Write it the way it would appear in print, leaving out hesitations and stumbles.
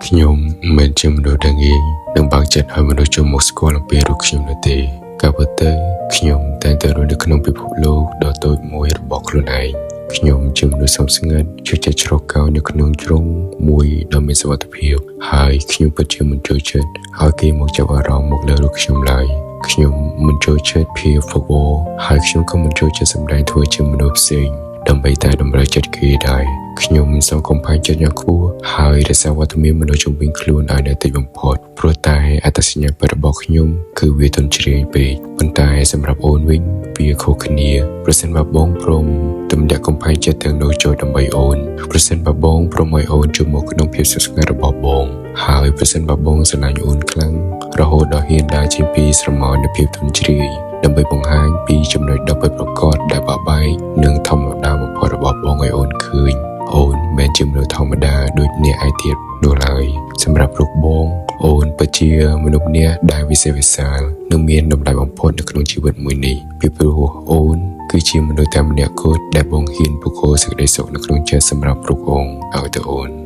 ខ្ញុំមិនជាមនុស្សដែលងាយនឹងបើកចិត្តឲ្យមនុស្សចូលមកស្គាល់អំពីរូបខ្ញុំនោះទេក៏ប៉ុន្តែខ្ញុំតែងតែរស់នៅក្នុងពិភពលោកដ៏តូចមួយរបស់ខ្លួនឯងខ្ញុំជាមនុស្សស្ងៀមជួយចិត្តជ្រកកោននៅក្នុងជ្រុងមួយដ៏មានសុវត្ថិភាពហើយខ្ញុំពិតជាមិនចូលចិត្តឲ្យគេមកចាប់អារម្មណ៍មកលើរូបខ្ញុំឡើយខ្ញុំមិនចូលចិត្តភាពហ្វឹកហ្វឺហើយខ្ញុំក៏មិនចូលចិត្តសម្ដែងធ្វើជាមនុស្សផ្សេងដើម្បីតែតម្រូវចិត្តគេដែរខ្ញុំសង្កុំផាញ់ចិត្តយ៉ាងខ្ពស់ហើយរក្សាវត្តមានមនុស្សជុំវិញខ្លួនឲ្យនៅតិចបំផុតព្រោះតែអត្តសញ្ញាណរបស់ខ្ញុំគឺវាទន់ជ្រាយពេកប៉ុន្តែសម្រាប់អូនវិញវាខុសគ្នាប្រសិនបើបងព្រមទម្លាក់កំផែងចិត្តទាំងនោះចូលដើម្បីអូនប្រសិនបើបងព្រមឲ្យអូនចូលមកក្នុងភាពស្ងប់ស្ងាត់របស់បងហើយប្រសិនបើបងស្រឡាញ់អូនខ្លាំងរហូតដល់ហ៊ានដើរចេញពីស្រមោលនៃភាពទន់ជ្រាយដើម្បីបង្ហាញពីចំណុចដ៏ពិតប្រាកដដែលបាក់បែកនិងធម្មតាបំផុតរបស់បងឲ្យអូនឃើញអូនមិនជាមនុស្សធម្មតាដូចអ្នកឯទៀតនោះឡើយសម្រាប់រូបបងអូនពិតជាមនុស្សម្នាក់ដែលវិសេសវិសាលនិងមានតម្លៃបំផុតនៅក្នុងជីវិតមួយនេះពីព្រោះអូនគឺជាមនុស្សតែម្នាក់គត់ដែលបងហ៊ានពូកែសេចក្តីសុខនៅក្នុងចិត្តសម្រាប់រូបអូនឲ្យទៅអូន